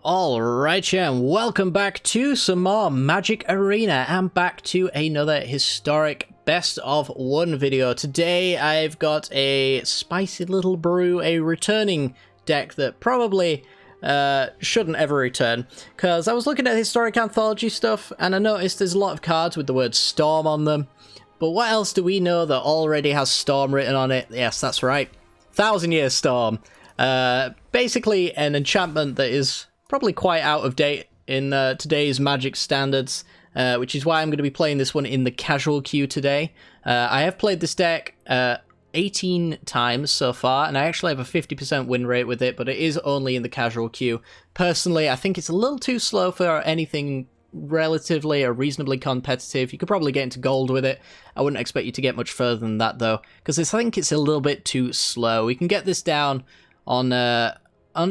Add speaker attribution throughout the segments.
Speaker 1: Alright, yeah, and welcome back to some more Magic Arena, and back to another historic best of one video. Today I've got a spicy little brew, a returning deck that probably shouldn't ever return, because I was looking at historic anthology stuff and I noticed there's a lot of cards with the word Storm on them. But what else do we know that already has Storm written on it? Yes, that's right. 1,000 Year Storm. Basically an enchantment that is probably quite out of date in today's Magic standards, which is why I'm going to be playing this one in the casual queue today. I have played this deck 18 times so far, and I actually have a 50% win rate with it, but it is only in the casual queue. Personally, I think it's a little too slow for anything relatively or reasonably competitive. You could probably get into gold with it. I wouldn't expect you to get much further than that, though, because I think it's a little bit too slow. We can get this down on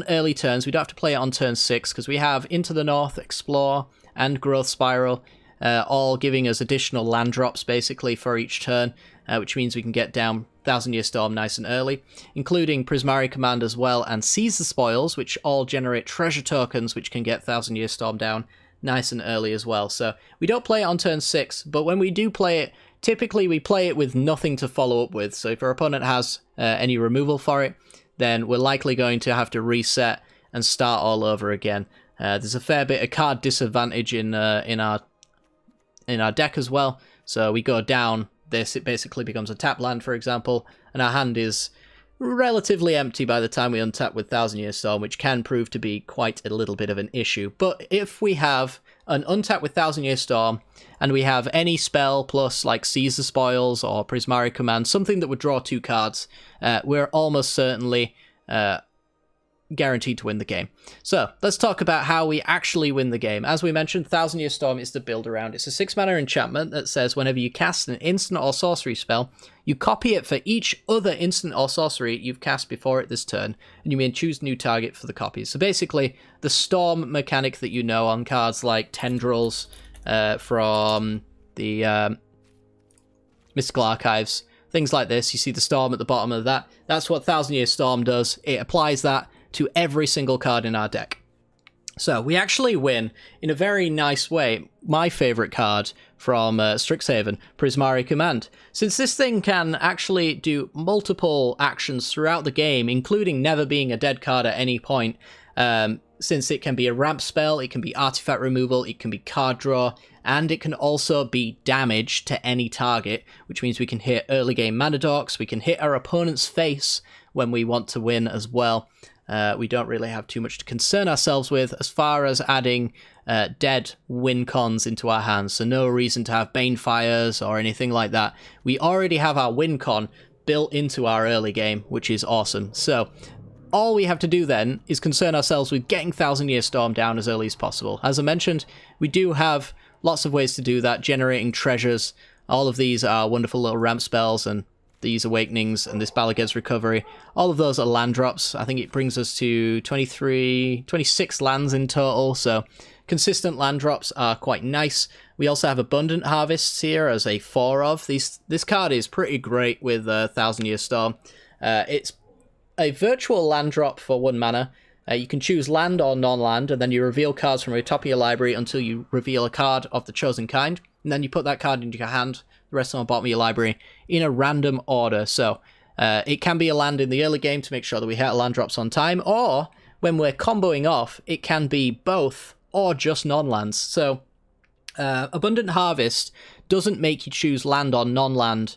Speaker 1: early turns. We don't have to play it on turn 6 because we have Into the North, Explore, and Growth Spiral, all giving us additional land drops basically for each turn, which means we can get down 1,000 Year Storm nice and early, including Prismari Command as well, and Seize the Spoils, which all generate treasure tokens, which can get 1,000 Year Storm down nice and early as well. So we don't play it on turn 6, but when we do play it, typically we play it with nothing to follow up with. So if our opponent has any removal for it, then we're likely going to have to reset and start all over again. There's a fair bit of card disadvantage in our deck as well. So we go down this, it basically becomes a tap land, for example, and our hand is relatively empty by the time we untap with 1,000 Year Storm, which can prove to be quite a little bit of an issue. But if we have an untap with 1,000 Year Storm, and we have any spell plus like Seize the Spoils or Prismari Command, something that would draw 2 cards, we're almost certainly guaranteed to win the game. So let's talk about how we actually win the game. As we mentioned, 1,000 Year Storm is the build around. It's a 6-mana enchantment that says whenever you cast an instant or sorcery spell, you copy it for each other instant or sorcery you've cast before it this turn, and you may choose a new target for the copies. So basically, the Storm mechanic that you know on cards like Tendrils from the Mystical Archives, things like this. You see the Storm at the bottom of that. That's what 1,000 Year Storm does. It applies that to every single card in our deck. So we actually win in a very nice way. My favorite card from Strixhaven, Prismari Command. Since this thing can actually do multiple actions throughout the game, including never being a dead card at any point, since it can be a ramp spell, it can be artifact removal, it can be card draw, and it can also be damage to any target, which means we can hit early game mana dorks, we can hit our opponent's face when we want to win as well. We don't really have too much to concern ourselves with as far as adding dead win cons into our hands, so no reason to have Banefires or anything like that. We already have our win con built into our early game, which is awesome. So all we have to do then is concern ourselves with getting 1,000 Year Storm down as early as possible. As I mentioned, we do have lots of ways to do that, generating treasures. All of these are wonderful little ramp spells, and these Awakenings and this Balaged's Recovery, all of those are land drops. I think it brings us to 26 lands in total, so consistent land drops are quite nice. We also have Abundant Harvests here as a 4 of. This card is pretty great with 1,000 Year Storm. It's a virtual land drop for 1 mana. You can choose land or non-land, and then you reveal cards from the top of your library until you reveal a card of the chosen kind, and then you put that card into your hand, the rest on the bottom of your library, in a random order. So it can be a land in the early game to make sure that we hit our land drops on time, or when we're comboing off, it can be both or just non-lands. So Abundant Harvest doesn't make you choose land or non-land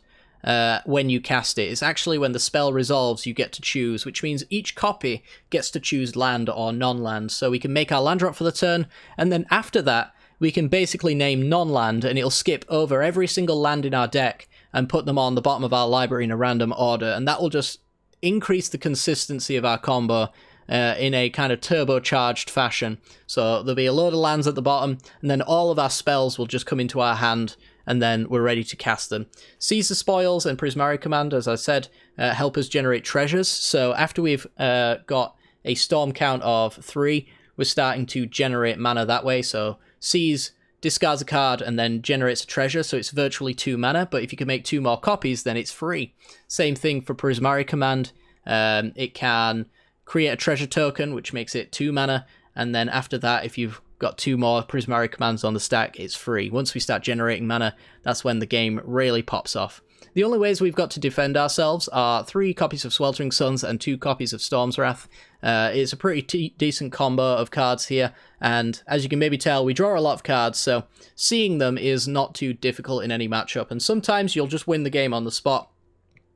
Speaker 1: when you cast it. It's actually when the spell resolves you get to choose, which means each copy gets to choose land or non-land. So we can make our land drop for the turn, and then after that we can basically name non-land, and it'll skip over every single land in our deck and put them on the bottom of our library in a random order, and that will just increase the consistency of our combo in a kind of turbocharged fashion. So there'll be a load of lands at the bottom, and then all of our spells will just come into our hand, and then we're ready to cast them. Seize the Spoils and Prismari Command, as I said, help us generate treasures. So after we've got a storm count of 3, we're starting to generate mana that way. So Seize discards a card and then generates a treasure, so it's virtually 2 mana, but if you can make 2 more copies, then it's free. Same thing for Prismari Command. It can create a treasure token, which makes it 2 mana, and then after that, if you've got 2 more Prismari commands on the stack, it's free. Once we start generating mana, that's when the game really pops off. The only ways we've got to defend ourselves are 3 copies of Sweltering Suns and 2 copies of Storm's Wrath. It's a pretty decent combo of cards here, and as you can maybe tell, we draw a lot of cards, so seeing them is not too difficult in any matchup, and sometimes you'll just win the game on the spot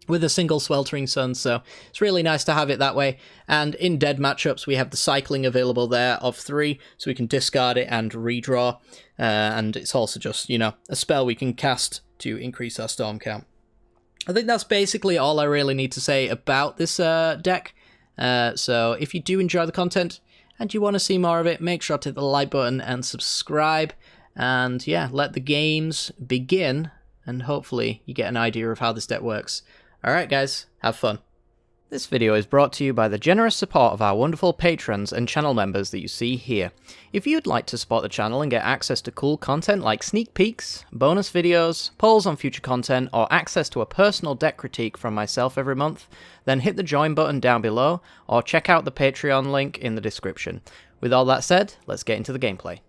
Speaker 1: with a single Sweltering Sun, so it's really nice to have it that way. And in dead matchups, we have the cycling available there of 3, so we can discard it and redraw, and it's also just, you know, a spell we can cast to increase our storm count. I think that's basically all I really need to say about this deck. So if you do enjoy the content and you want to see more of it, make sure to hit the like button and subscribe. And yeah, let the games begin, and hopefully you get an idea of how this deck works. Alright guys, have fun. This video is brought to you by the generous support of our wonderful patrons and channel members that you see here. If you'd like to support the channel and get access to cool content like sneak peeks, bonus videos, polls on future content, or access to a personal deck critique from myself every month, then hit the join button down below, or check out the Patreon link in the description. With all that said, let's get into the gameplay.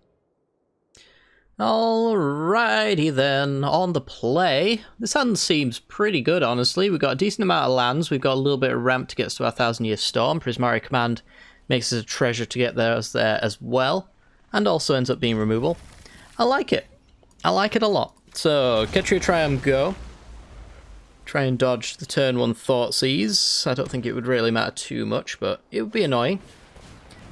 Speaker 1: Alrighty then, on the play. This hand seems pretty good, honestly. We've got a decent amount of lands, we've got a little bit of ramp to get us to our 1,000-year storm. Prismari command makes us a treasure to get there as well, and also ends up being removal. I like it. I like it a lot. So, Ketria Triumph go. Try and dodge the turn 1 Thoughtseize. I don't think it would really matter too much, but it would be annoying.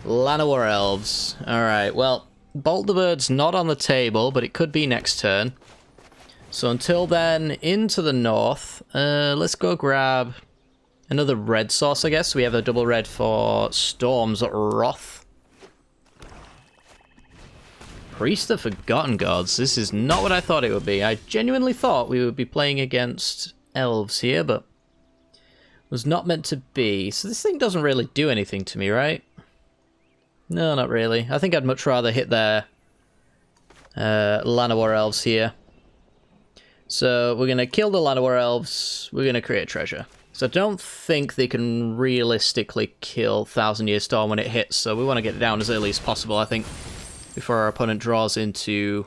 Speaker 1: Llanowar Elves. Alright, well, Bolt the Bird's not on the table, but it could be next turn. So until then, into the north. Let's go grab another red source, I guess. We have a double red for Storm's Wrath. Priest of Forgotten Gods. This is not what I thought it would be. I genuinely thought we would be playing against elves here, but was not meant to be. So this thing doesn't really do anything to me, right? No, not really. I think I'd much rather hit their Llanowar Elves here. So we're going to kill the Llanowar Elves. We're going to create a treasure. So I don't think they can realistically kill 1,000-Year Storm when it hits, so we want to get it down as early as possible, I think, before our opponent draws into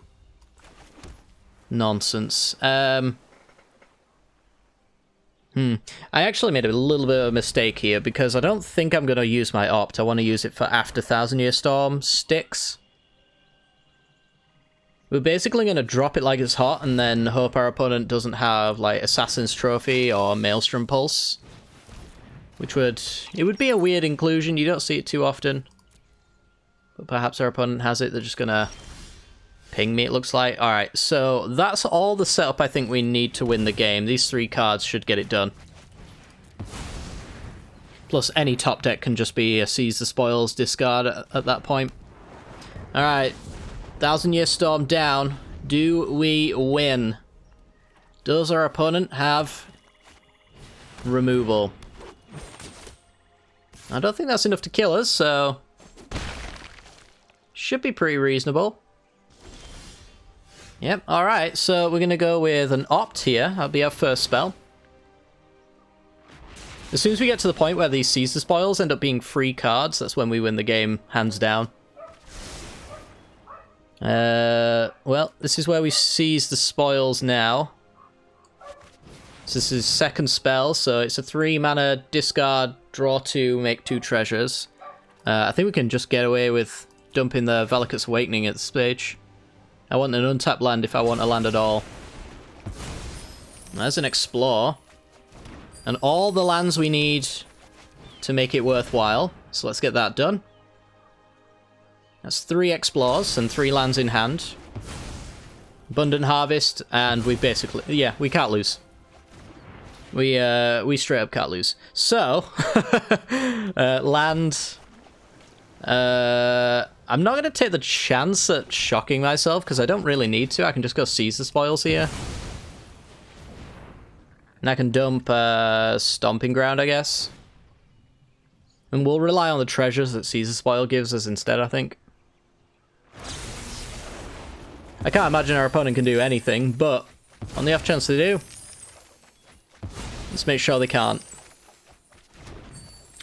Speaker 1: nonsense. I actually made a little bit of a mistake here, because I don't think I'm going to use my Opt. I want to use it for after 1,000-Year Storm sticks. We're basically going to drop it like it's hot, and then hope our opponent doesn't have, like, Assassin's Trophy or Maelstrom Pulse. Which it would be a weird inclusion, you don't see it too often. But perhaps our opponent has it, they're just going to ping me, it looks like. Alright, so that's all the setup I think we need to win the game. These 3 cards should get it done. Plus, any top deck can just be a Seize the Spoils discard at that point. Alright, 1,000-Year Storm down. Do we win? Does our opponent have removal? I don't think that's enough to kill us, so should be pretty reasonable. Yep, alright, so we're going to go with an Opt here. That'll be our first spell. As soon as we get to the point where these Seize the Spoils end up being free cards, that's when we win the game, hands down. Well, this is where we Seize the Spoils now. So this is second spell, so it's a 3-mana discard, draw 2, make 2 treasures. I think we can just get away with dumping the Valakut's Awakening at this stage. I want an untapped land if I want a land at all. There's an Explore. And all the lands we need to make it worthwhile. So let's get that done. That's 3 Explores and 3 lands in hand. Abundant Harvest, and we basically... yeah, we can't lose. We straight up can't lose. So, land... I'm not going to take the chance at shocking myself, because I don't really need to. I can just go Seize the Spoils here. And I can dump Stomping Ground, I guess. And we'll rely on the treasures that Seize the Spoil gives us instead, I think. I can't imagine our opponent can do anything, but on the off chance they do, let's make sure they can't.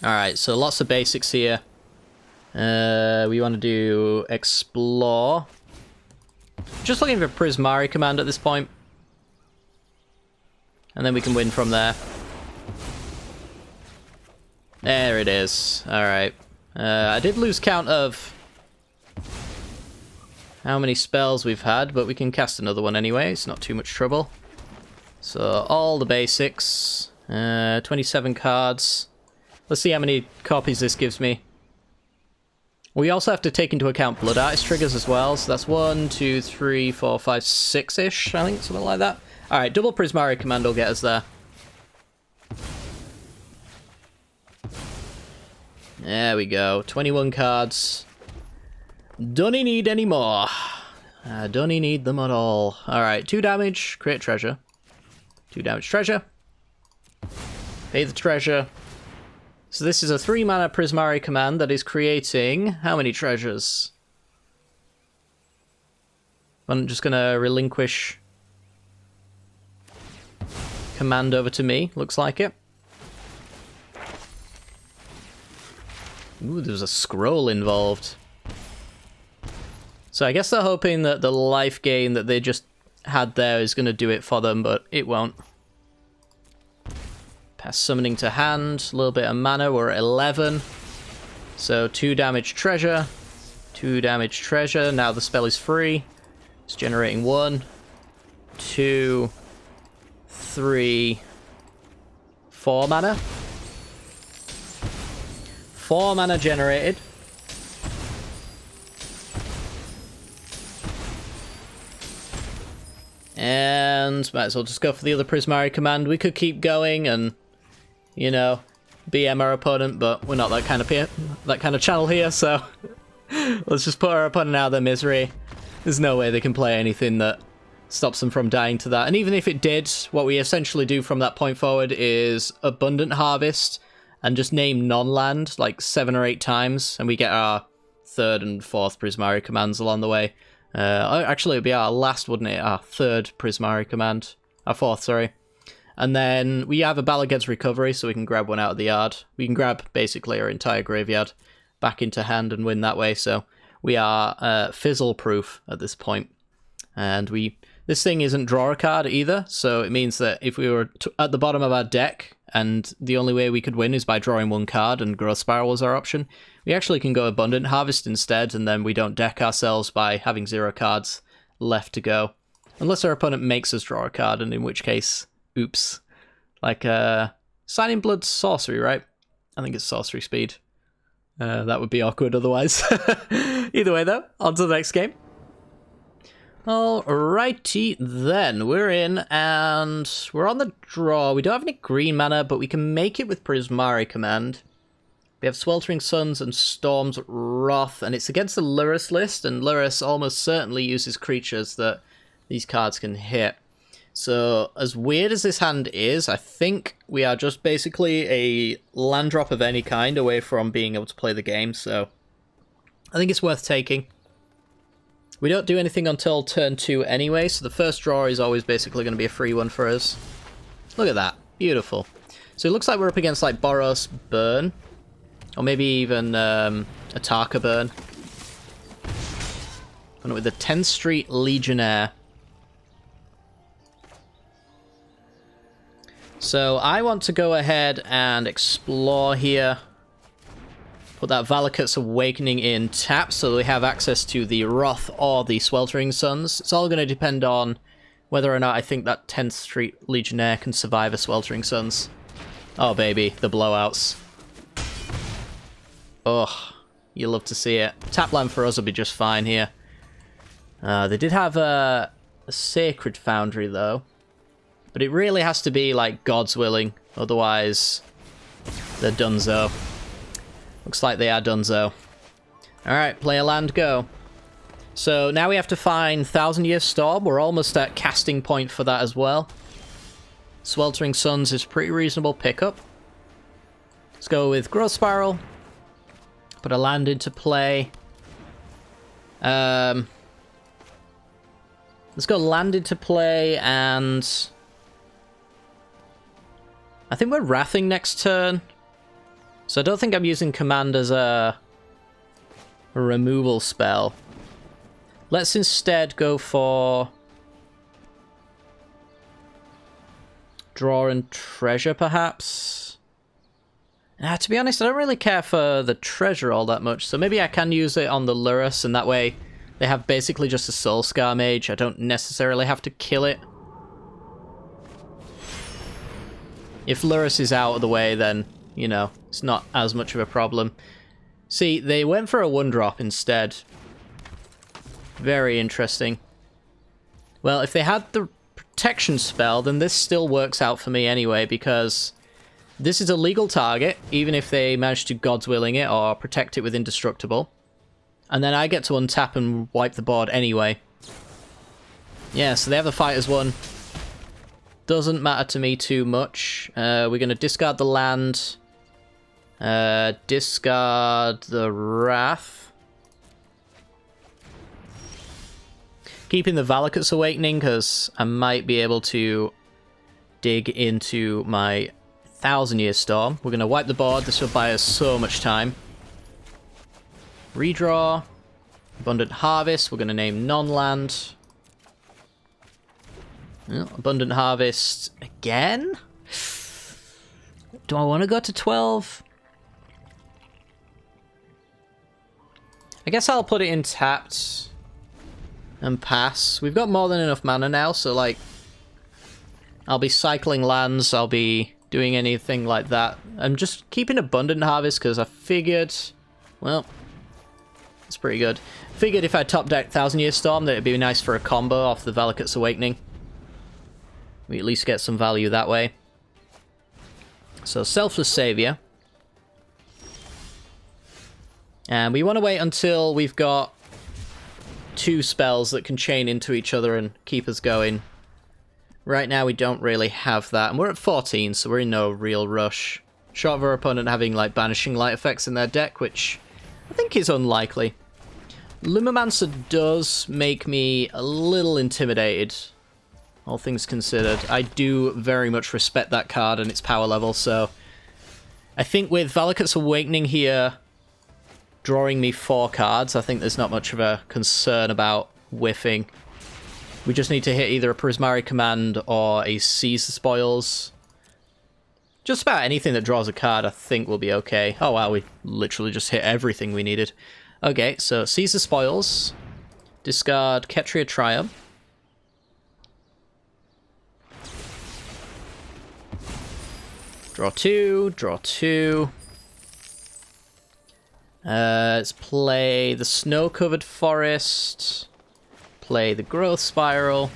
Speaker 1: Alright, so lots of basics here. We want to do explore. Just looking for Prismari command at this point. And then we can win from there. There it is. Alright. I did lose count of how many spells we've had, but we can cast another one anyway. It's not too much trouble. So, all the basics. 27 cards. Let's see how many copies this gives me. We also have to take into account Blood Artist triggers as well. So that's 1, 2, 3, 4, 5, 6-ish, I think, something like that. Alright, double Prismari command will get us there. There we go. 21 cards. Don't need any more. Don't need them at all. Alright, 2 damage, create treasure. 2 damage treasure. Pay the treasure. So this is a 3-mana Prismari command that is creating how many treasures? I'm just gonna relinquish command over to me, looks like it. Ooh, there's a scroll involved. So I guess they're hoping that the life gain that they just had there is going to do it for them, but it won't. Pass summoning to hand, a little bit of mana, we're at 11. So 2 damage treasure, 2 damage treasure, now the spell is free. It's generating 1, 2, 3, 4 mana. 4 mana generated. And might as well just go for the other Prismari command. We could keep going and, you know, BM our opponent, but we're not that kind of channel here, so let's just put our opponent out of their misery. There's no way they can play anything that stops them from dying to that. And even if it did, what we essentially do from that point forward is Abundant Harvest and just name non-land like 7 or 8 times, and we get our 3rd and 4th Prismari commands along the way. Actually, it would be our last, wouldn't it? Our 3rd Prismari command. Our 4th, sorry. And then we have a Balaged's Recovery, so we can grab one out of the yard. We can grab, basically, our entire graveyard back into hand and win that way, so we are fizzle-proof at this point. And this thing isn't draw a card either, so it means that if we were at the bottom of our deck, and the only way we could win is by drawing 1 card, and Growth Spiral was our option, we actually can go Abundant Harvest instead, and then we don't deck ourselves by having 0 cards left to go. Unless our opponent makes us draw a card, and in which case, oops. Like, Signing Blood's sorcery, right? I think it's sorcery speed. That would be awkward otherwise. Either way, though, on to the next game. Alrighty then, we're in, and we're on the draw. We don't have any green mana, but we can make it with Prismari command. We have Sweltering Suns and Storm's Wrath, and it's against the Lurrus list, and Lurrus almost certainly uses creatures that these cards can hit. So, as weird as this hand is, I think we are just basically a land drop of any kind away from being able to play the game, so I think it's worth taking. We don't do anything until turn 2 anyway, so the first draw is always basically going to be a free one for us. Look at that. Beautiful. So it looks like we're up against like Boros Burn, or maybe even Ataka Burn. And with the 10th Street Legionnaire. So I want to go ahead and explore here. Put that Valakut's Awakening in tap so we have access to the Wrath or the Sweltering Suns. It's all going to depend on whether or not I think that 10th Street Legionnaire can survive a Sweltering Suns. Oh baby, the blowouts. Ugh, you love to see it. Tapland for us will be just fine here. They did have a Sacred Foundry though. But it really has to be like God's willing, otherwise they're donezo. Looks like they are donezo. Alright, play a land, go. So now we have to find 1,000 Year Storm. We're almost at casting point for that as well. Sweltering Suns is pretty reasonable pickup. Let's go with Growth Spiral. Put a land into play. Let's go land into play, and I think we're Wrathing next turn. So I don't think I'm using command as a removal spell. Let's instead go for draw and treasure, perhaps. To be honest, I don't really care for the treasure all that much, so maybe I can use it on the Lurus, and that way they have basically just a Soul Scar mage. I don't necessarily have to kill it. If Lurus is out of the way, then, you know, it's not as much of a problem. See, they went for a 1-drop instead. Very interesting. Well, if they had the protection spell, then this still works out for me anyway, because this is a legal target, even if they manage to God's Willing it or protect it with Indestructible. And then I get to untap and wipe the board anyway. Yeah, so they have the Fighters 1. Doesn't matter to me too much. We're going to discard the land. Discard the Wrath. Keeping the Valakut's Awakening, because I might be able to dig into my 1000-Year Storm. We're going to wipe the board. This will buy us so much time. Redraw. Abundant Harvest. We're going to name non-land. Abundant Harvest again? Do I want to go to 12? I guess I'll put it in tapped and pass. We've got more than enough mana now, so like I'll be cycling lands, I'll be doing anything like that. I'm just keeping Abundant Harvest because I figured, well, it's pretty good. Figured if I top deck 1000-Year Storm that it'd be nice for a combo off the Valakut's Awakening. We at least get some value that way. So, Selfless Savior. And we want to wait until we've got 2 spells that can chain into each other and keep us going. Right now we don't really have that. And we're at 14, so we're in no real rush. Short of our opponent having like Banishing Light effects in their deck, which I think is unlikely. Lumimancer does make me a little intimidated. All things considered, I do very much respect that card and its power level, so I think with Valakut's Awakening here drawing me 4 cards, I think there's not much of a concern about whiffing. We just need to hit either a Prismari command or a Seize the Spoils. Just about anything that draws a card I think will be okay. Oh wow, we literally just hit everything we needed. Okay, so Seize the Spoils, discard Ketria Triumph. Draw 2, draw 2. Let's play the Snow-Covered Forest. Play the Growth Spiral.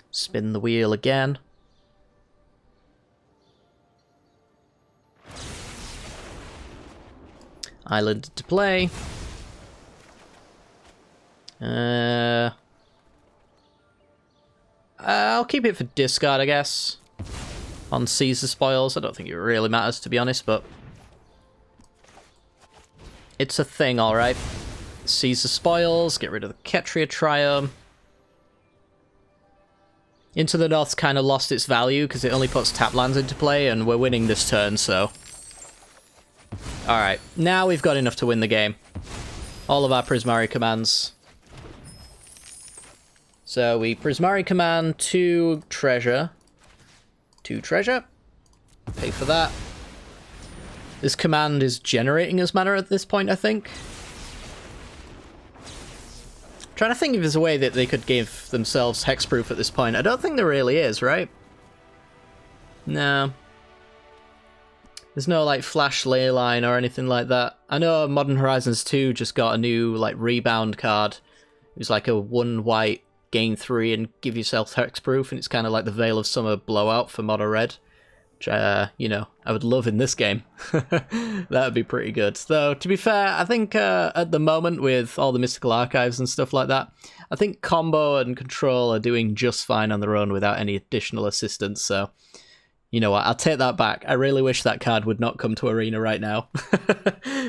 Speaker 1: Spin the wheel again. Island to play. I'll keep it for discard, I guess. On Seize the Spoils. I don't think it really matters, to be honest, but it's a thing, alright. Seize the Spoils, get rid of the Ketria Triumph. Into the North's kind of lost its value because it only puts tap lands into play, and we're winning this turn, so... Alright, now we've got enough to win the game. All of our Prismari commands. So we Prismari command 2 treasure. 2 treasure. Pay for that. This command is generating as mana at this point, I think. Trying to think if there's a way that they could give themselves hexproof at this point. I don't think there really is, right? No. There's no, like, flash leyline or anything like that. I know Modern Horizons 2 just got a new, like, rebound card. It was like a 1 white, gain 3 and give yourself hexproof, and it's kind of like the Veil of Summer blowout for Mono Red. Which, you know, I would love in this game. That would be pretty good. Though, to be fair, I think at the moment with all the Mystical Archives and stuff like that, I think Combo and Control are doing just fine on their own without any additional assistance, so... You know what, I'll take that back. I really wish that card would not come to Arena right now.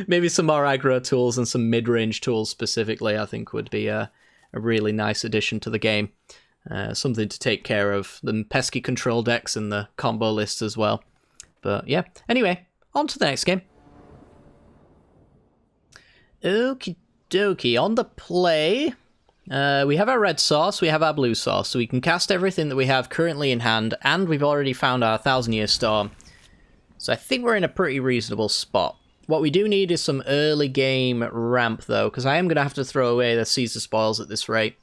Speaker 1: Maybe some more aggro tools and some mid-range tools specifically, I think would be a really nice addition to the game. Something to take care of the pesky control decks and the combo lists as well. But yeah, anyway, on to the next game. Okie dokie, on the play, we have our red sauce, we have our blue sauce, so we can cast everything that we have currently in hand, and we've already found our 1,000-year storm. So I think we're in a pretty reasonable spot. What we do need is some early game ramp, though, because I am going to have to throw away the Caesar spoils at this rate.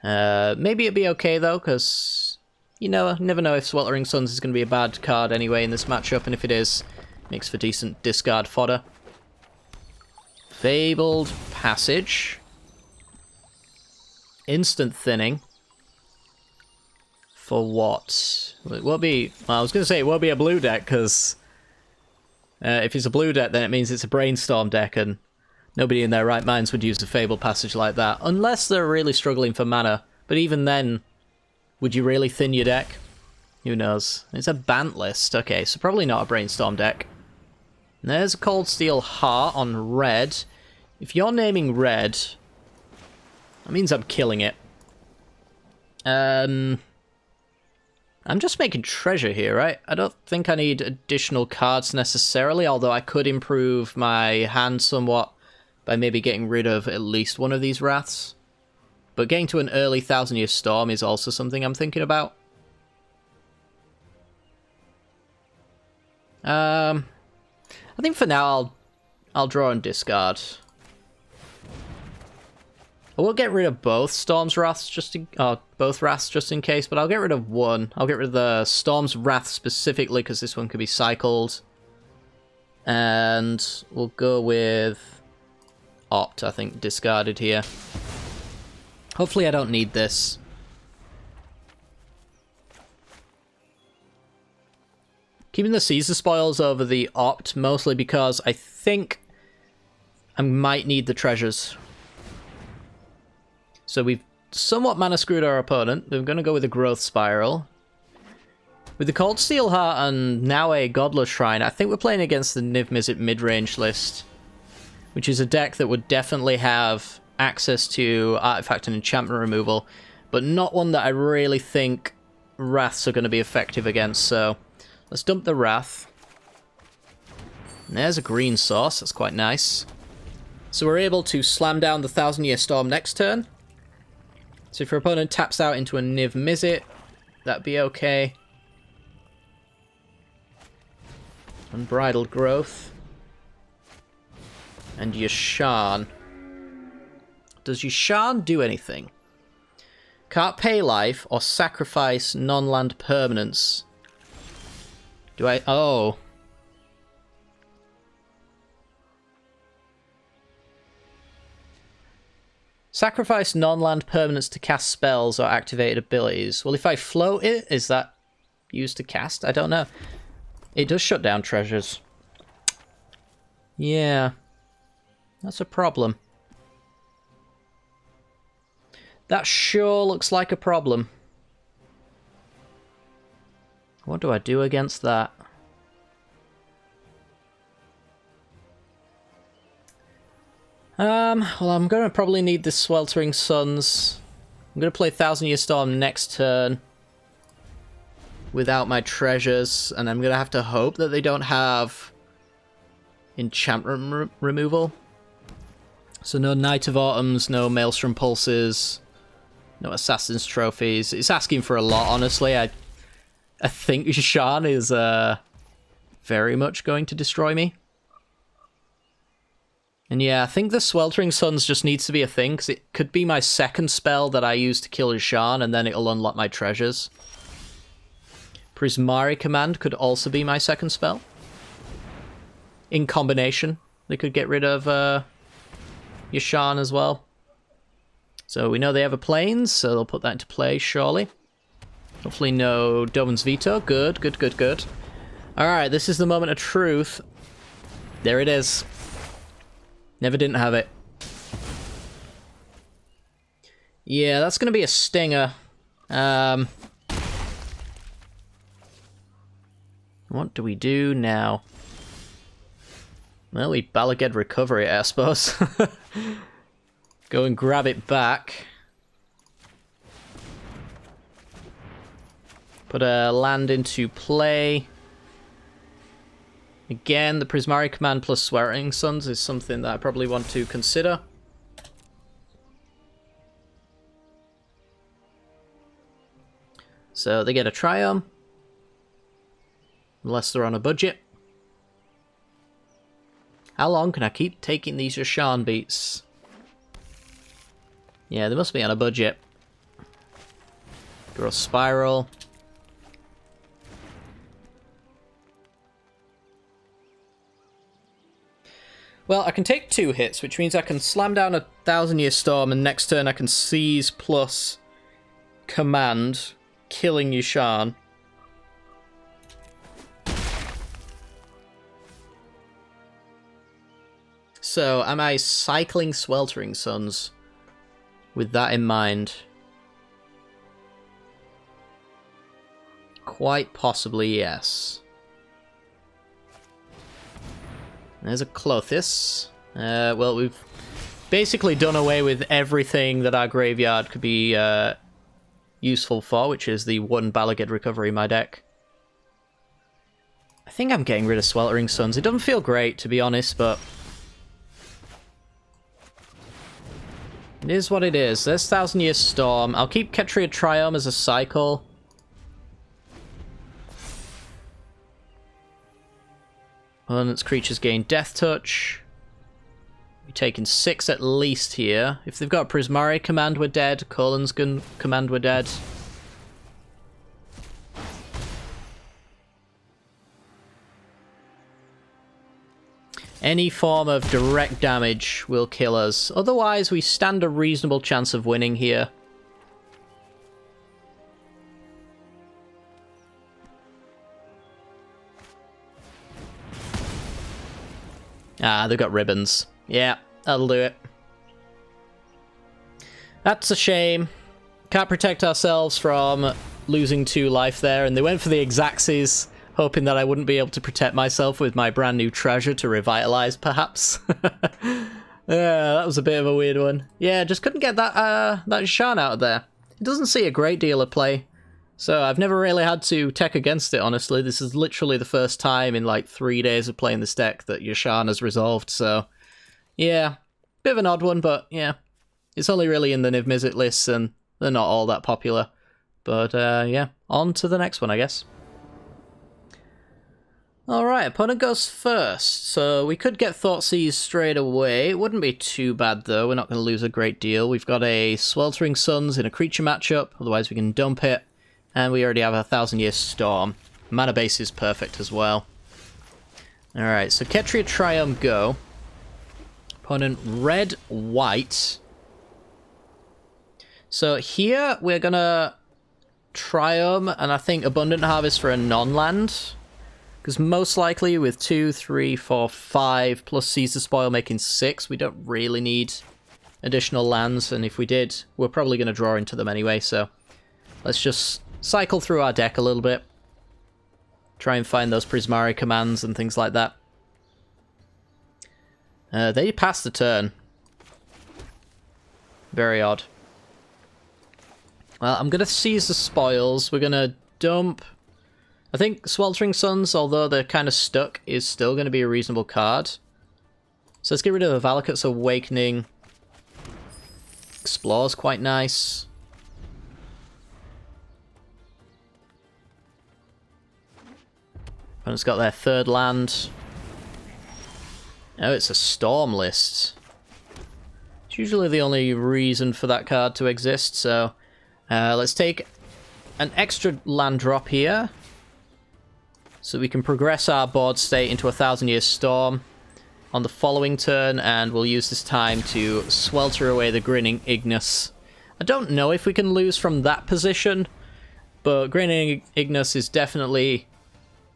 Speaker 1: Maybe it'd be okay, though, because, you know, never know if Sweltering Suns is going to be a bad card anyway in this matchup, and if it is, it makes for decent discard fodder. Fabled Passage. Instant Thinning. For what? It won't be... Well, I was going to say it won't be a blue deck, because if it's a blue deck, then it means it's a Brainstorm deck, and nobody in their right minds would use a Fabled Passage like that, unless they're really struggling for mana. But even then, would you really thin your deck? Who knows? It's a Bant list. Okay, so probably not a Brainstorm deck. And there's a Cold Steel Heart on red. If you're naming red, that means I'm killing it. I'm just making treasure here, right? I don't think I need additional cards necessarily, although I could improve my hand somewhat by maybe getting rid of at least one of these Wraths. But getting to an early 1,000-year storm is also something I'm thinking about. I think for now I'll draw and discard. I will get rid of both Storm's Wraths both Wraths just in case, but I'll get rid of one. I'll get rid of the Storm's Wrath specifically because this one can be cycled. And we'll go with Opt, I think, discarded here. Hopefully I don't need this. Keeping the Caesar spoils over the Opt, mostly because I think I might need the treasures. So we've somewhat mana screwed our opponent. We're going to go with a Growth Spiral. With the Cold Steel Heart and now a Godless Shrine, I think we're playing against the Niv Mizzet mid-range list, which is a deck that would definitely have access to artifact and enchantment removal, but not one that I really think Wraths are going to be effective against, so let's dump the Wrath. And there's a green source, that's quite nice. So we're able to slam down the 1,000-year storm next turn. So if your opponent taps out into a Niv Mizzet, that'd be okay. Unbridled Growth. And Yasharn. Does Yasharn do anything? Can't pay life or sacrifice non-land permanents. Do I... Oh. Sacrifice non-land permanents to cast spells or activated abilities. Well, if I float it, is that used to cast? I don't know. It does shut down treasures. Yeah. That's a problem. That sure looks like a problem. What do I do against that? Well, I'm going to probably need this Sweltering Suns. I'm going to play 1,000-year Storm next turn without my treasures, and I'm going to have to hope that they don't have enchantment removal. So no Knight of Autumns, no Maelstrom Pulses, no Assassin's Trophies. It's asking for a lot, honestly. I think Yasharn is very much going to destroy me. And yeah, I think the Sweltering Suns just needs to be a thing, because it could be my second spell that I use to kill Yasharn, and then it'll unlock my treasures. Prismari Command could also be my second spell. In combination, they could get rid of Yasharn as well. So we know they have a Plains, so they'll put that into play, surely. Hopefully no Doman's Veto. Good, good, good, good. Alright, this is the moment of truth. There it is. Never didn't have it. Yeah, that's going to be a stinger. What do we do now? Well, we Bala Ged recover it, I suppose. Go and grab it back. Put a land into play. Again, the Prismari command plus Sweltering Suns is something that I probably want to consider. So they get a Triumph. Unless they're on a budget. How long can I keep taking these Yasharn beats? Yeah, they must be on a budget. Draw Spiral. Well, I can take 2 hits, which means I can slam down a 1000-Year Storm, and next turn I can seize plus command, killing Yasharn. So, am I cycling Sweltering Suns with that in mind? Quite possibly, yes. There's a Clothis. Well, we've basically done away with everything that our graveyard could be useful for, which is the 1 Balagad recovery in my deck. I think I'm getting rid of Sweltering Suns. It doesn't feel great, to be honest, but it is what it is. There's 1000-Year Storm. I'll keep Ketria Triumph as a cycle. Opponent's creatures gain Death Touch. We're taking 6 at least here. If they've got Prismari command, we're dead. Colin's command, we're dead. Any form of direct damage will kill us. Otherwise, we stand a reasonable chance of winning here. Ah, they've got ribbons. Yeah, that'll do it. That's a shame. Can't protect ourselves from losing 2 life there, and they went for the Exaxes, hoping that I wouldn't be able to protect myself with my brand new treasure to revitalize, perhaps. Yeah, that was a bit of a weird one. Yeah, just couldn't get that Yasharn out of there. It doesn't see a great deal of play. So I've never really had to tech against it, honestly. This is literally the first time in like 3 days of playing this deck that Yasharn has resolved, so yeah, bit of an odd one, but yeah. It's only really in the Niv Mizzet lists, and they're not all that popular. But yeah, on to the next one, I guess. Alright, opponent goes first, so we could get Thoughtseize straight away. It wouldn't be too bad, though. We're not going to lose a great deal. We've got a Sweltering Suns in a creature matchup, otherwise we can dump it. And we already have a 1000-Year Storm. Mana base is perfect as well. Alright, so Ketria Triumph go. Opponent red-white. So here we're gonna Triumph and I think Abundant Harvest for a non-land. Because most likely with 2, 3, 4, 5 plus Seize the Spoil making 6, we don't really need additional lands. And if we did, we're probably going to draw into them anyway. So let's just cycle through our deck a little bit. Try and find those Prismari commands and things like that. They passed the turn. Very odd. Well, I'm going to Seize the Spoils. We're going to dump... I think Sweltering Suns, although they're kind of stuck, is still going to be a reasonable card. So let's get rid of the Valakut's Awakening. Explore's quite nice. Opponent's got their 3rd land. Oh, it's a Storm list. It's usually the only reason for that card to exist, so let's take an extra land drop here. So we can progress our board state into a 1000-Year Storm on the following turn, and we'll use this time to swelter away the Grinning Ignis. I don't know if we can lose from that position, but Grinning Ignis is definitely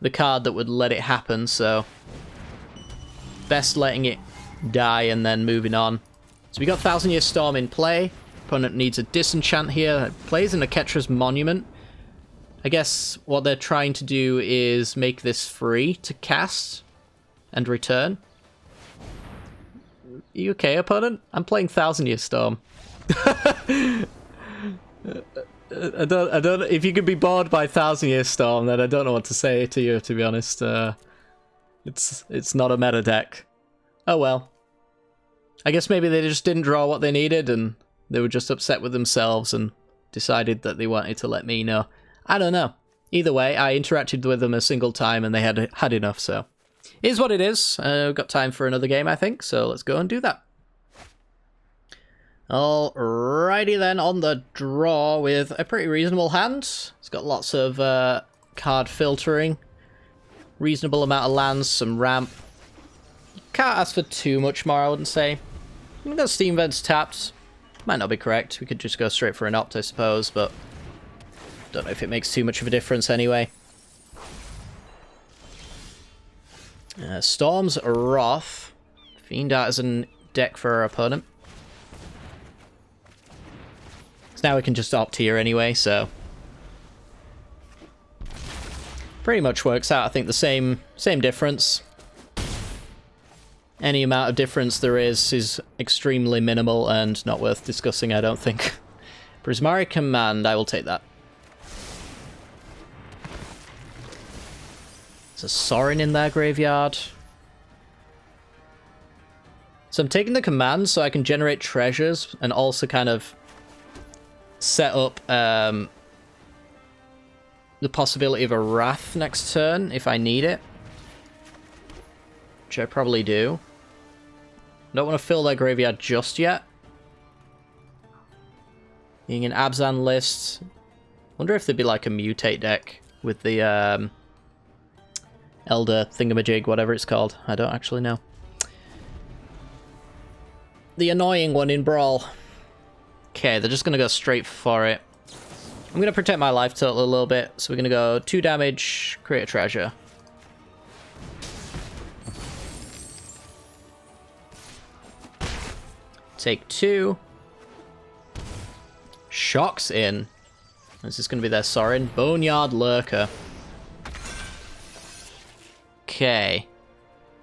Speaker 1: the card that would let it happen, so best letting it die and then moving on. So we got 1000-Year Storm in play. Opponent needs a disenchant here. It plays in a Ketra's Monument. I guess what they're trying to do is make this free to cast and return. Are you okay, opponent? I'm playing 1000-Year Storm. I don't. If you could be bored by 1000-Year Storm, then I don't know what to say to you. To be honest, It's not a meta deck. Oh well. I guess maybe they just didn't draw what they needed and they were just upset with themselves and decided that they wanted to let me know. I don't know. Either way, I interacted with them a single time and they had enough, so. It is what it is. We've got time for another game, I think, so let's go and do that. Alrighty then, on the draw with a pretty reasonable hand. It's got lots of card filtering. Reasonable amount of lands, some ramp. Can't ask for too much more, I wouldn't say. We've got Steam Vents tapped. Might not be correct. We could just go straight for an Opt, I suppose, but don't know if it makes too much of a difference anyway. Storm's Wrath. Fiend Artisan deck for our opponent. So now we can just Opt here anyway, so pretty much works out, I think, the same difference. Any amount of difference there is extremely minimal and not worth discussing, I don't think. Prismari Command, I will take that. There's a Sorin in their graveyard. So I'm taking the command so I can generate treasures and also kind of set up the possibility of a Wrath next turn if I need it. Which I probably do. Don't want to fill their graveyard just yet. Being an Abzan list. Wonder if there'd be like a mutate deck with the Elder thingamajig, whatever it's called. I don't actually know. The annoying one in Brawl. Okay, they're just going to go straight for it. I'm going to protect my life total a little bit. So we're going to go 2 damage, create a treasure. Take 2. Shocks in. This is going to be their Sorin. Boneyard Lurker. Okay.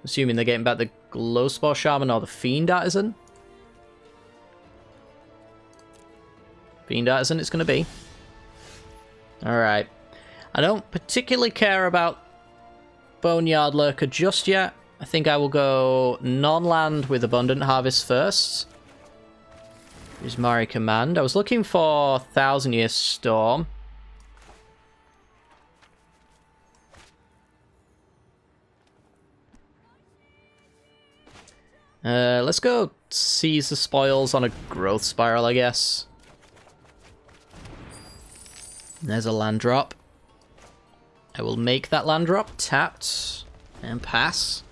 Speaker 1: Assuming they're getting back the Glowspore Shaman or the Fiend Artisan. Fiend Artisan it's going to be. Alright. I don't particularly care about Boneyard Lurker just yet. I think I will go non-land with Abundant Harvest first. Prismari Command. I was looking for 1,000-Year Storm. Let's go seize the spoils on a Growth Spiral, I guess. There's a land drop. I will make that land drop. Tapped. And pass.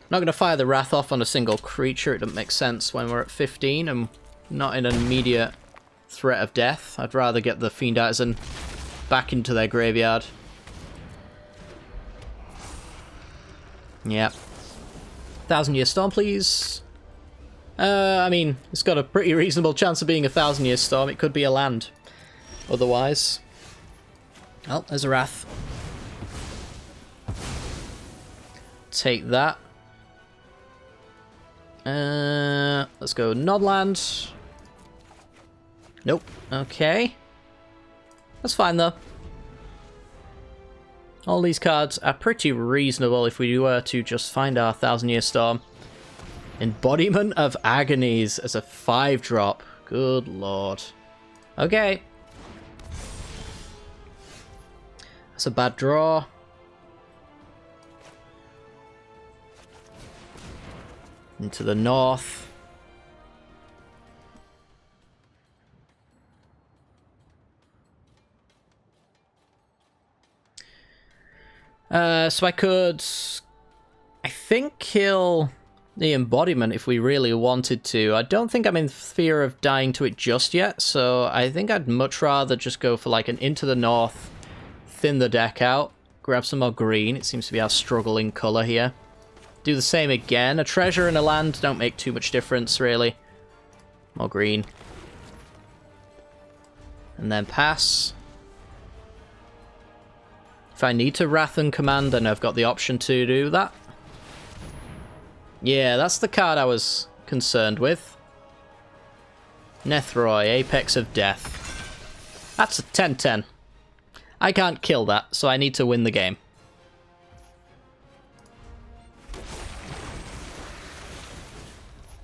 Speaker 1: I'm not going to fire the Wrath off on a single creature. It doesn't make sense when we're at 15 and not in an immediate threat of death. I'd rather get the Fiend Artisan back into their graveyard. Yeah. 1,000-Year Storm, please. I mean, it's got a pretty reasonable chance of being a 1,000-Year Storm. It could be a land. Otherwise. Oh, there's a Wrath. Take that. Let's go Nodland. Nope. Okay. That's fine, though. All these cards are pretty reasonable if we were to just find our 1,000-Year Storm. Embodiment of Agonies as a 5-drop. Good lord. Okay. That's a bad draw. Into the north. So I could, I think, kill the Embodiment if we really wanted to. I don't think I'm in fear of dying to it just yet, so I think I'd much rather just go for like an Into the North, thin the deck out, grab some more green. It seems to be our struggling colour here. Do the same again. A treasure and a land don't make too much difference, really. More green. And then pass. If I need to Wrath and Command, then I've got the option to do that. Yeah, that's the card I was concerned with. Nethroi, Apex of Death. That's a 10-10. I can't kill that, so I need to win the game.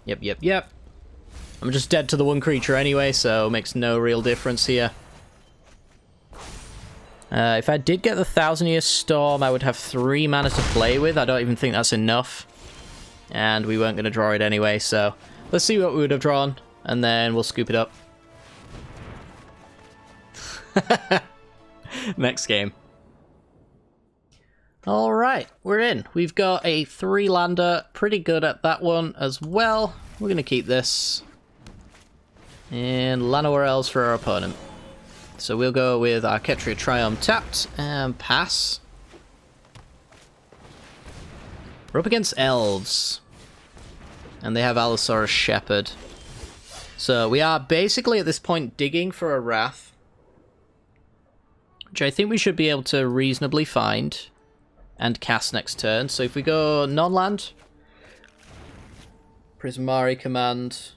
Speaker 1: Yep. I'm just dead to the one creature anyway, so it makes no real difference here. If I did get the 1,000-Year Storm, I would have 3 mana to play with. I don't even think that's enough. And we weren't going to draw it anyway, so let's see what we would have drawn, and then we'll scoop it up. Next game. Alright, we're in. We've got a 3-lander, pretty good at that one as well. We're going to keep this. And Llanowar Elves for our opponent. So we'll go with our Ketria Triumph tapped and pass. We're up against Elves. And they have Allosaurus Shepherd. So we are basically at this point digging for a Wrath. Which I think we should be able to reasonably find and cast next turn. So if we go non-land, Prismari command.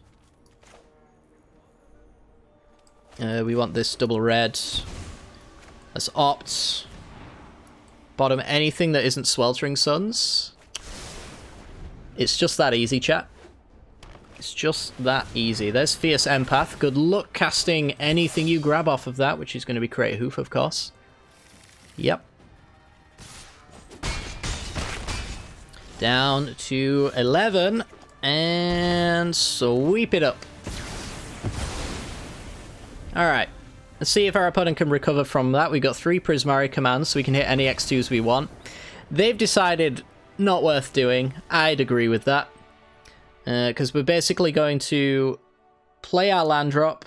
Speaker 1: We want this double red. Let's opt. Bottom anything that isn't Sweltering Suns. It's just that easy, chat. It's just that easy. There's Fierce Empath. Good luck casting anything you grab off of that, which is going to be Create Hoof, of course. Yep. Down to 11. And sweep it up. Alright. Let's see if our opponent can recover from that. We've got 3 Prismari commands, so we can hit any X2s we want. They've decided not worth doing. I'd agree with that. Because we're basically going to play our land drop,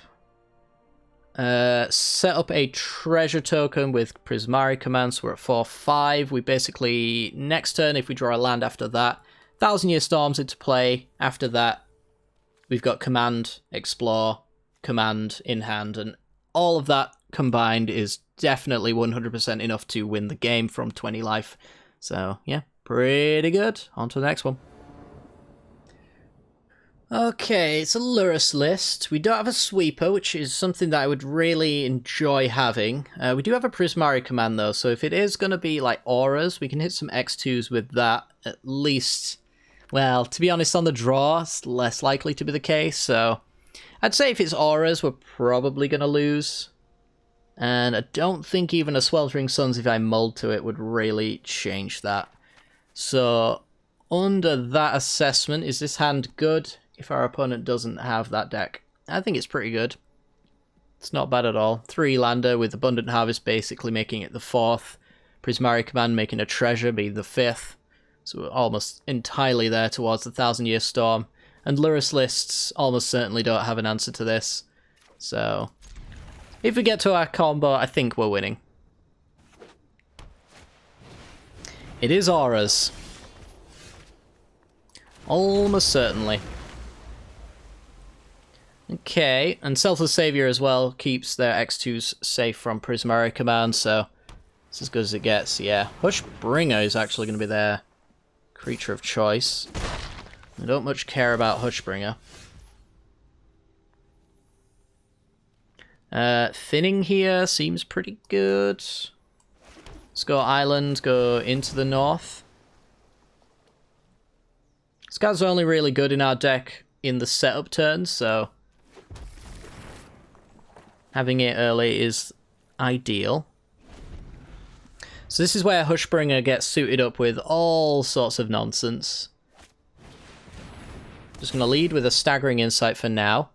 Speaker 1: set up a treasure token with Prismari commands. We're at 4/5. We basically, next turn, if we draw a land after that, 1,000-Year Storms into play. After that, we've got command, explore, command in hand, and all of that combined is definitely 100% enough to win the game from 20 life. So, yeah, pretty good. On to the next one. Okay, it's a Lurrus list. We don't have a sweeper, which is something that I would really enjoy having. We do have a Prismari command, though, so if it is going to be like auras, we can hit some X2s with that, at least. Well, to be honest, on the draw, it's less likely to be the case, so I'd say if it's auras, we're probably going to lose. And I don't think even a Sweltering Suns, if I mulled to it, would really change that. So, under that assessment, is this hand good? If our opponent doesn't have that deck, I think it's pretty good. It's not bad at all. 3-lander with Abundant Harvest basically making it the 4th. Prismari command making a treasure be the 5th. So we're almost entirely there towards the 1,000-Year Storm. And Lurrus lists almost certainly don't have an answer to this. So if we get to our combo, I think we're winning. It is auras. Almost certainly. Okay, and Selfless Savior as well keeps their X2s safe from Prismari command, so it's as good as it gets, yeah. Hushbringer is actually going to be their creature of choice. I don't much care about Hushbringer. Thinning here seems pretty good. Let's go island, go into the north. This guy's only really good in our deck in the setup turns, so having it early is ideal. So this is where Hushbringer gets suited up with all sorts of nonsense. Just going to lead with a Staggering Insight for now.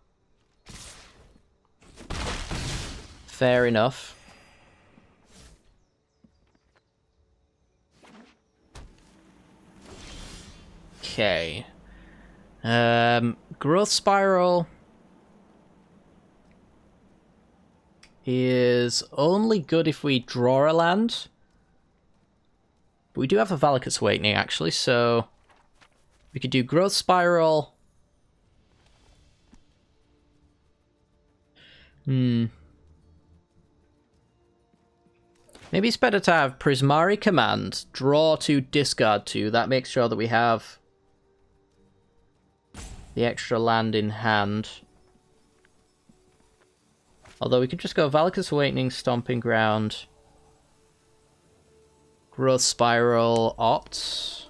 Speaker 1: Fair enough. Okay. Growth Spiral is only good if we draw a land. But we do have a Valakut's Awakening, actually, so we could do Growth Spiral. Maybe it's better to have Prismari command, draw 2, discard 2. That makes sure that we have the extra land in hand. Although we could just go Valakut's Awakening, Stomping Ground, Growth Spiral, Opt.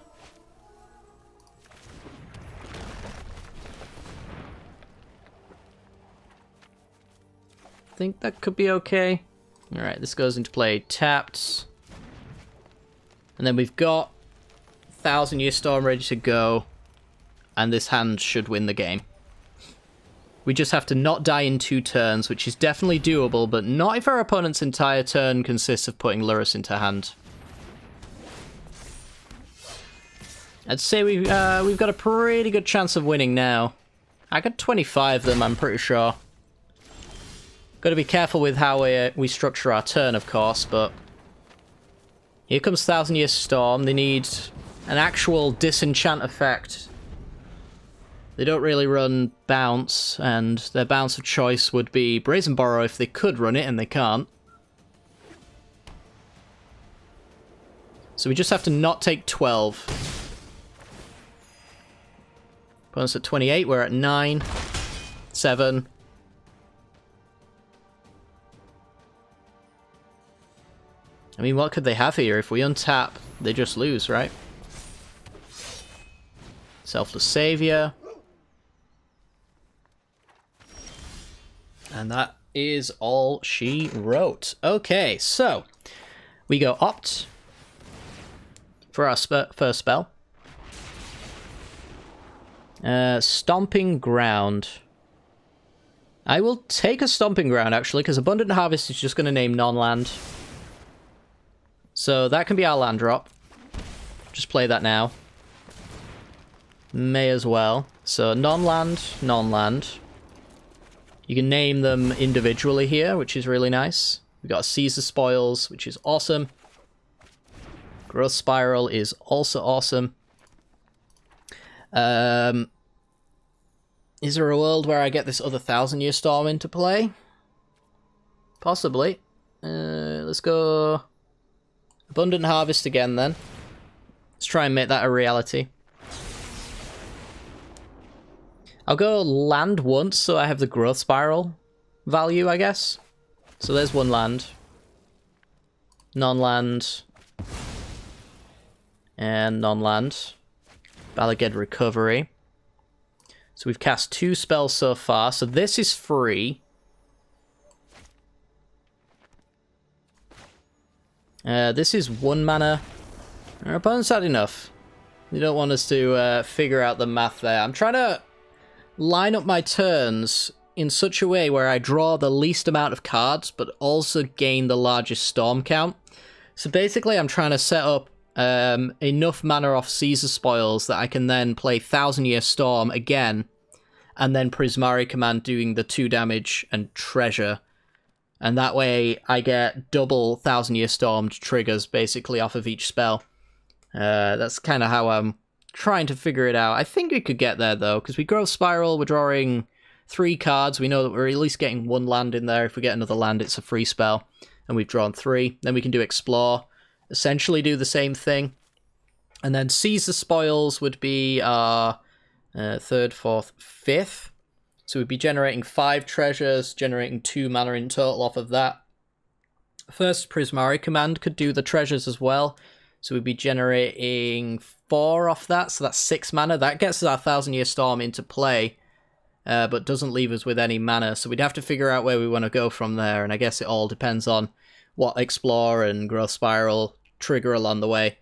Speaker 1: think that could be okay. Alright, this goes into play tapped. And then we've got 1,000 Year Storm ready to go. And this hand should win the game. We just have to not die in 2 turns, which is definitely doable, but not if our opponent's entire turn consists of putting Lurrus into hand. I'd say we've got a pretty good chance of winning now. I got 25 of them, I'm pretty sure. Got to be careful with how we structure our turn, of course, but... Here comes 1,000 Year Storm. They need an actual disenchant effect. They don't really run bounce, and their bounce of choice would be Brazen Borrow if they could run it, and they can't. So we just have to not take 12. Opponent's at 28, we're at 9, 7. I mean, what could they have here? If we untap, they just lose, right? Selfless Savior. And that is all she wrote. Okay, so we go Opt for our first spell. Stomping Ground. I will take a Stomping Ground, actually, because Abundant Harvest is just going to name non-land. So that can be our land drop. Just play that now. May as well. So non-land, non-land. You can name them individually here, which is really nice. We've got Seize the Spoils, which is awesome. Growth Spiral is also awesome. Is there a world where I get this other 1,000 Year Storm into play? Possibly. Let's go Abundant Harvest again then. Let's try and make that a reality. I'll go land once so I have the Growth Spiral value, I guess. So there's one land. Non-land. And non-land. Balaged Recovery. So we've cast 2 spells so far, so this is free. This is 1 mana. Our opponent's had enough. They don't want us to figure out the math there. I'm trying to line up my turns in such a way where I draw the least amount of cards, but also gain the largest storm count. So basically I'm trying to set up enough mana off Caesar Spoils that I can then play 1,000 Year Storm again, and then Prismari Command doing the 2 damage and treasure. And that way I get double 1,000 Year Stormed triggers basically off of each spell. That's kind of how I'm trying to figure it out. I think we could get there though, because we Growth Spiral, we're drawing 3 cards. We know that we're at least getting 1 land in there. If we get another land, it's a free spell. And we've drawn 3. Then we can do Explore. Essentially do the same thing. And then Seize the Spoils would be our 3rd, 4th, 5th. So we'd be generating 5 treasures, generating 2 mana in total off of that. First Prismari Command could do the treasures as well. So we'd be generating 4 off that, so that's 6 mana. That gets our 1,000 Year Storm into play, but doesn't leave us with any mana. So we'd have to figure out where we want to go from there, and I guess it all depends on what Explore and Growth Spiral trigger along the way.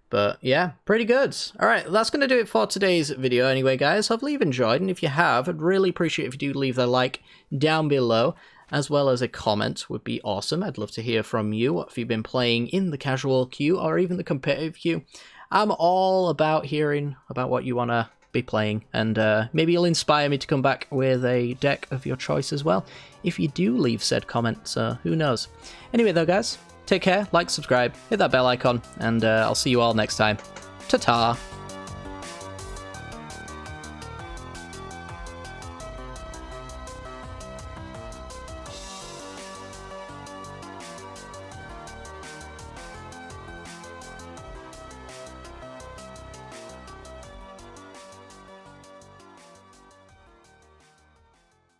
Speaker 1: But yeah, pretty good. Alright, that's going to do it for today's video anyway, guys. Hopefully you've enjoyed, and if you have, I'd really appreciate if you do leave a like down below, as well as a comment would be awesome. I'd love to hear from you. What have you been playing in the casual queue, or even the competitive queue? I'm all about hearing about what you want to be playing, and maybe you'll inspire me to come back with a deck of your choice as well, if you do leave said comment, so who knows. Anyway though, guys, take care, like, subscribe, hit that bell icon, and I'll see you all next time. Ta-ta!